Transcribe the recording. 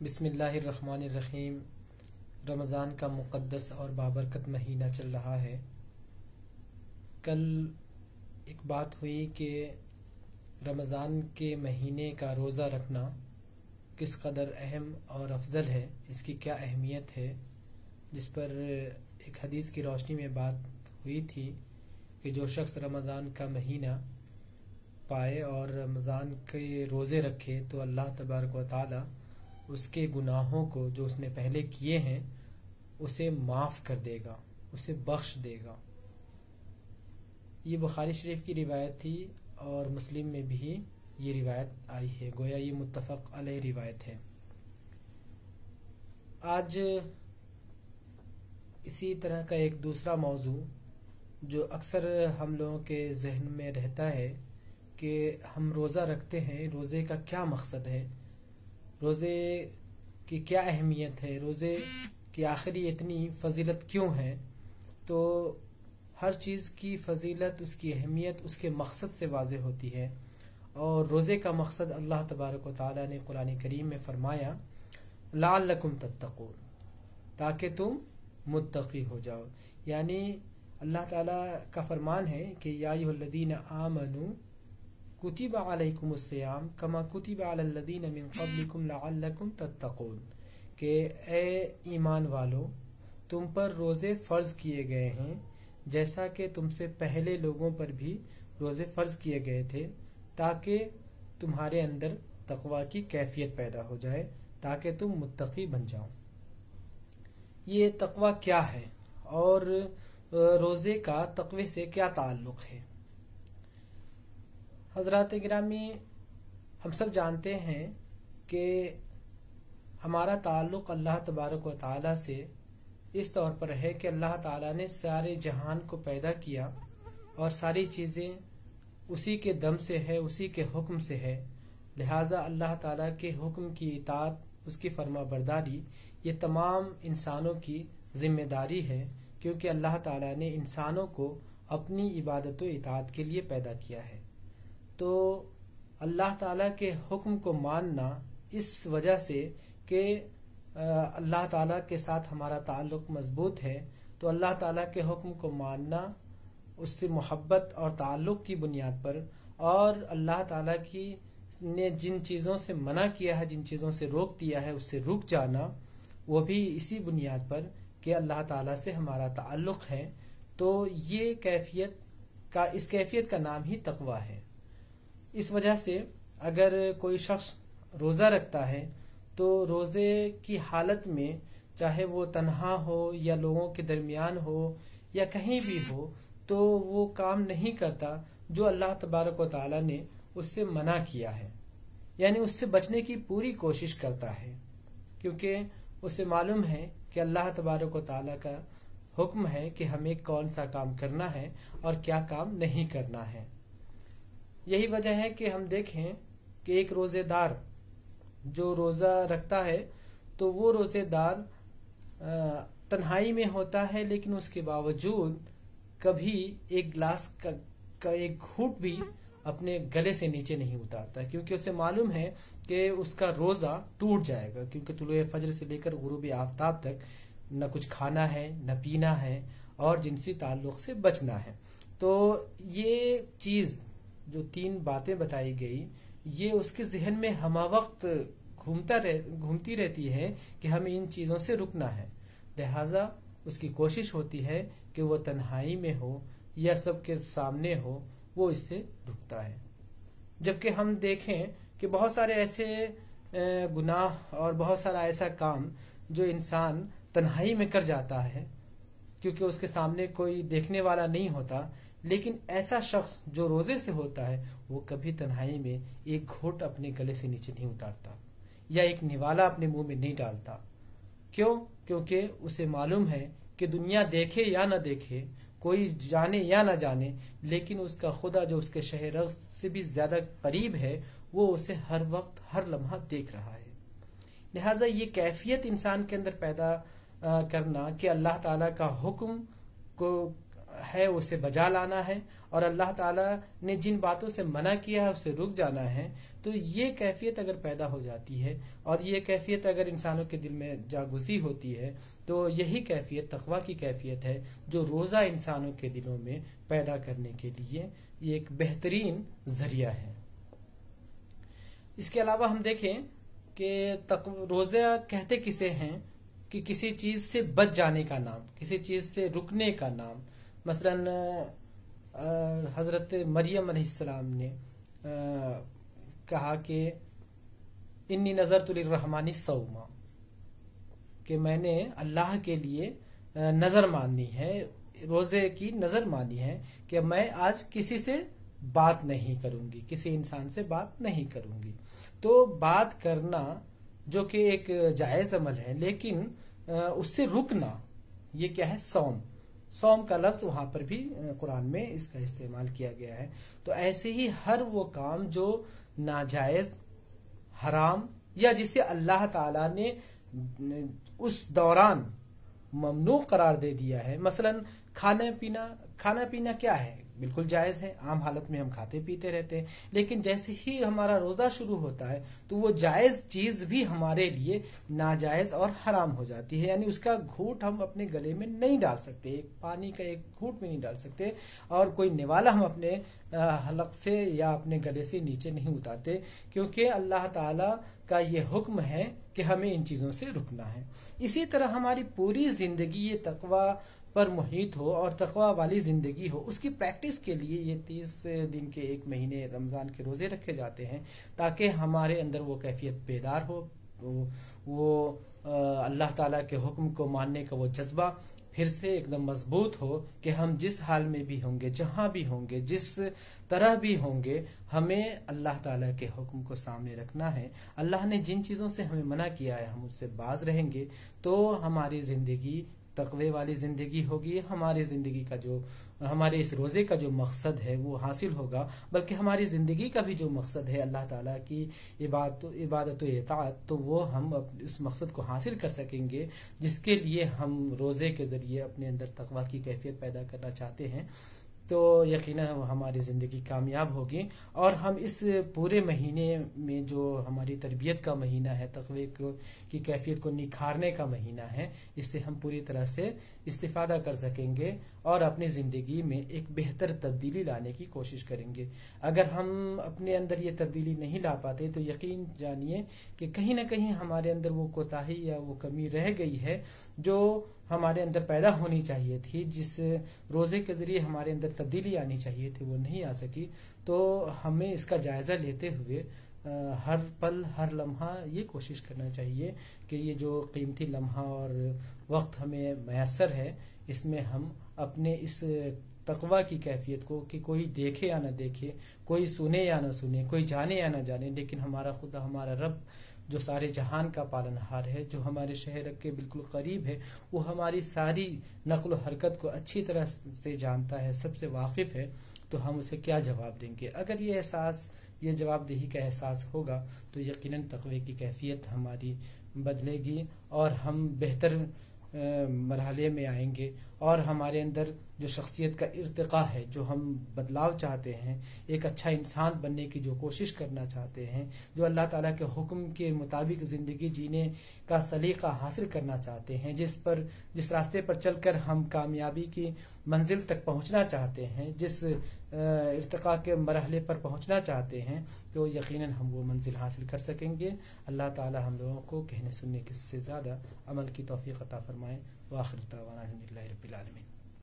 بسم اللہ الرحمن الرحیم۔ رمضان کا مقدس اور بابرکت مہینہ چل رہا ہے۔ کل ایک بات ہوئی کہ رمضان کے مہینے کا روزہ رکھنا کس قدر اہم اور افضل ہے، اس کی کیا اہمیت ہے، جس پر ایک حدیث کی روشنی میں بات ہوئی تھی کہ جو شخص رمضان کا مہینہ پائے اور رمضان کے روزے رکھے تو اللہ تبارک و تعالی اس کے گناہوں کو جو اس نے پہلے کیے ہیں اسے معاف کر دے گا، اسے بخش دے گا۔ یہ بخاری شریف کی روایت تھی اور مسلم میں بھی یہ روایت آئی ہے، گویا یہ متفق علیہ روایت ہے۔ آج اسی طرح کا ایک دوسرا موضوع جو اکثر ہم لوگوں کے ذہن میں رہتا ہے کہ ہم روزہ رکھتے ہیں، روزے کا کیا مقصد ہے، روزے کی کیا اہمیت ہے، روزے کی آخری اتنی فضیلت کیوں ہے۔ تو ہر چیز کی فضیلت، اس کی اہمیت اس کے مقصد سے واضح ہوتی ہے، اور روزے کا مقصد اللہ تبارک و تعالی نے قرآن کریم میں فرمایا لعلکم تتقون، تاکہ تم متقی ہو جاؤ۔ یعنی اللہ تعالیٰ کا فرمان ہے کہ یا ایھا الذین آمنوا کتب علیکم الصیام کما کتب علی الذین من قبلکم لعلکم تتقون، کہ اے ایمان والو تم پر روزے فرض کیے گئے ہیں جیسا کہ تم سے پہلے لوگوں پر بھی روزے فرض کیے گئے تھے، تاکہ تمہارے اندر تقوی کی کیفیت پیدا ہو جائے، تاکہ تم متقی بن جاؤ۔ یہ تقوی کیا ہے اور روزے کا تقوی سے کیا تعلق ہے؟ حضرات گرامی، ہم سب جانتے ہیں کہ ہمارا تعلق اللہ تبارک و تعالی سے اس طور پر ہے کہ اللہ تعالی نے سارے جہان کو پیدا کیا اور ساری چیزیں اسی کے دم سے ہے، اسی کے حکم سے ہے، لہٰذا اللہ تعالی کے حکم کی اطاعت، اس کی فرما برداری یہ تمام انسانوں کی ذمہ داری ہے، کیونکہ اللہ تعالی نے انسانوں کو اپنی عبادت و اطاعت کے لیے پیدا کیا ہے۔ تو اللہ تعالیٰ کے حکم کو ماننا اس وجہ سے کہ اللہ تعالیٰ کے ساتھ ہمارا تعلق مضبوط ہے، تو اللہ تعالیٰ کے حکم کو ماننا اس سے محبت اور تعلق کی بنیاد پر، اور اللہ تعالیٰ کی نے جن چیزوں سے منع کیا ہے، جن چیزوں سے روک دیا ہے، اس سے رک جانا، وہ بھی اسی بنیاد پر کہ اللہ تعالیٰ سے ہمارا تعلق ہے۔ تو یہ اس کیفیت کا نام ہی تقویٰ ہے۔ اس وجہ سے اگر کوئی شخص روزہ رکھتا ہے تو روزے کی حالت میں، چاہے وہ تنہا ہو یا لوگوں کے درمیان ہو یا کہیں بھی ہو، تو وہ کام نہیں کرتا جو اللہ تبارک و تعالی نے اس سے منع کیا ہے، یعنی اس سے بچنے کی پوری کوشش کرتا ہے، کیونکہ اسے معلوم ہے کہ اللہ تبارک و تعالی کا حکم ہے کہ ہمیں کون سا کام کرنا ہے اور کیا کام نہیں کرنا ہے۔ یہی وجہ ہے کہ ہم دیکھیں کہ ایک روزے دار جو روزہ رکھتا ہے تو وہ روزے دار تنہائی میں ہوتا ہے، لیکن اس کے باوجود کبھی ایک گلاس کا ایک گھونٹ بھی اپنے گلے سے نیچے نہیں اتارتا، کیونکہ اسے معلوم ہے کہ اس کا روزہ ٹوٹ جائے گا، کیونکہ طلوع فجر سے لے کر غروب آفتاب تک نہ کچھ کھانا ہے، نہ پینا ہے، اور جنسی تعلق سے بچنا ہے۔ تو یہ چیز جو 3 باتیں بتائی گئی، یہ اس کے ذہن میں ہمہ وقت گھومتی رہتی ہے کہ ہمیں ان چیزوں سے رکنا ہے، لہٰذا اس کی کوشش ہوتی ہے کہ وہ تنہائی میں ہو یا سب کے سامنے ہو، وہ اس سے رکتا ہے۔ جبکہ ہم دیکھیں کہ بہت سارے ایسے گناہ اور بہت سارا ایسا کام جو انسان تنہائی میں کر جاتا ہے، کیونکہ اس کے سامنے کوئی دیکھنے والا نہیں ہوتا، لیکن ایسا شخص جو روزے سے ہوتا ہے وہ کبھی تنہائی میں ایک گھونٹ اپنے گلے سے نیچے نہیں اتارتا یا ایک نوالا اپنے منہ میں نہیں ڈالتا۔ کیوں؟ کیونکہ اسے معلوم ہے کہ دنیا دیکھے یا نہ دیکھے، کوئی جانے یا نہ جانے، لیکن اس کا خدا جو اس کے شہ رگ سے بھی زیادہ قریب ہے، وہ اسے ہر وقت ہر لمحہ دیکھ رہا ہے۔ لہٰذا یہ کیفیت انسان کے اندر پیدا کرنا کہ اللہ تعالیٰ کا حکم کو ہے اسے بجا لانا ہے، اور اللہ تعالیٰ نے جن باتوں سے منع کیا ہے اسے رک جانا ہے، تو تو یہ کیفیت اگر پیدا ہو جاتی ہے اور یہ کیفیت اگر انسانوں کے دل میں جاگزی ہوتی ہے تو یہی کیفیت تقویٰ کی کیفیت ہے جو روزہ انسانوں کے دلوں میں پیدا کرنے کے لیے یہ ایک بہترین ذریعہ ہے۔ اس کے علاوہ ہم دیکھیں کہ روزہ کہتے کسے ہیں کہ کسی چیز سے بچ جانے کا نام، کسی چیز سے رکنے کا نام۔ مثلا حضرت مریم علیہ السلام نے کہا کہ انی نذرت للرحمن صوما، کہ میں نے اللہ کے لیے نظر مانی ہے، روزے کی نظر مانی ہے کہ میں آج کسی سے بات نہیں کروں گی، کسی انسان سے بات نہیں کروں گی۔ تو بات کرنا جو کہ ایک جائز عمل ہے، لیکن اس سے رکنا یہ کیا ہے؟ صوم کا لفظ وہاں پر بھی قرآن میں اس کا استعمال کیا گیا ہے۔ تو ایسے ہی ہر وہ کام جو ناجائز، حرام یا جسے اللہ تعالی نے اس دوران ممنوع قرار دے دیا ہے، مثلا کھانا پینا کیا ہے؟ بالکل جائز ہے، عام حالت میں ہم کھاتے پیتے رہتے ہیں، لیکن جیسے ہی ہمارا روزہ شروع ہوتا ہے تو وہ جائز چیز بھی ہمارے لیے ناجائز اور حرام ہو جاتی ہے، یعنی اس کا گھونٹ ہم اپنے گلے میں نہیں ڈال سکتے، ایک پانی کا ایک گھونٹ میں نہیں ڈال سکتے، اور کوئی نوالا ہم اپنے حلق سے یا اپنے گلے سے نیچے نہیں اتارتے، کیونکہ اللہ تعالی کا یہ حکم ہے کہ ہمیں ان چیزوں سے رکنا ہے۔ اسی طرح ہماری پوری زندگی یہ تقویٰ پر محیط ہو اور تقویٰ والی زندگی ہو، اس کی پریکٹس کے لیے یہ 30 دن کے ایک مہینے رمضان کے روزے رکھے جاتے ہیں، تاکہ ہمارے اندر وہ کیفیت بیدار ہو، وہ اللہ تعالیٰ کے حکم کو ماننے کا وہ جذبہ پھر سے ایک دم مضبوط ہو کہ ہم جس حال میں بھی ہوں گے، جہاں بھی ہوں گے، جس طرح بھی ہوں گے، ہمیں اللہ تعالیٰ کے حکم کو سامنے رکھنا ہے۔ اللہ نے جن چیزوں سے ہمیں منع کیا ہے ہم اس سے باز رہیں گے تو ہماری زندگی تقوی والی زندگی ہوگی، ہماری زندگی کا جو ہمارے اس روزے کا جو مقصد ہے وہ حاصل ہوگا، بلکہ ہماری زندگی کا بھی جو مقصد ہے اللہ تعالیٰ کی عبادت و اطاعت، تو وہ ہم اس مقصد کو حاصل کر سکیں گے جس کے لیے ہم روزے کے ذریعے اپنے اندر تقویٰ کی کیفیت پیدا کرنا چاہتے ہیں۔ تو یقیناً ہماری زندگی کامیاب ہوگی، اور ہم اس پورے مہینے میں جو ہماری تربیت کا مہینہ ہے، تقوی کی کیفیت کو نکھارنے کا مہینہ ہے، اس سے ہم پوری طرح سے استفادہ کر سکیں گے اور اپنی زندگی میں ایک بہتر تبدیلی لانے کی کوشش کریں گے۔ اگر ہم اپنے اندر یہ تبدیلی نہیں لا پاتے تو یقین جانیے کہ کہیں نہ کہیں ہمارے اندر وہ کوتاہی یا وہ کمی رہ گئی ہے جو ہمارے اندر پیدا ہونی چاہیے تھی، جس روزے کے ذریعے ہمارے اندر تبدیلی آنی چاہیے تھی، وہ نہیں آ سکی۔ تو ہمیں اس کا جائزہ لیتے ہوئے ہر پل ہر لمحہ یہ کوشش کرنا چاہیے کہ یہ جو قیمتی لمحہ اور وقت ہمیں میسر ہے، اس میں ہم اپنے اس تقویٰ کی کیفیت کو، کہ کوئی دیکھے یا نہ دیکھے، کوئی سنے یا نہ سنے، کوئی جانے یا نہ جانے، لیکن ہمارا خدا، ہمارا رب جو سارے جہان کا پالنہار ہے، جو ہمارے شہر کے بالکل قریب ہے، وہ ہماری ساری نقل و حرکت کو اچھی طرح سے جانتا ہے، سب سے واقف ہے، تو ہم اسے کیا جواب دیں گے؟ اگر یہ احساس، یہ جواب دہی کا احساس ہوگا تو یقیناً تقوی کی کیفیت ہماری بدلے گی اور ہم بہتر مرحلے میں آئیں گے، اور ہمارے اندر جو شخصیت کا ارتقاء ہے، جو ہم بدلاؤ چاہتے ہیں، ایک اچھا انسان بننے کی جو کوشش کرنا چاہتے ہیں، جو اللہ تعالیٰ کے حکم کے مطابق زندگی جینے کا سلیقہ حاصل کرنا چاہتے ہیں، جس راستے پر چل کر ہم کامیابی کی منزل تک پہنچنا چاہتے ہیں، جس ارتقاء کے مرحلے پر پہنچنا چاہتے ہیں، تو یقیناً ہم وہ منزل حاصل کر سکیں گے۔ اللہ تعالیٰ ہم لوگوں کو کہنے سننے سے زیادہ عمل کی توفیق عطا فرمائے۔ وآخر دعوانا الحمدللہ رب العالمین۔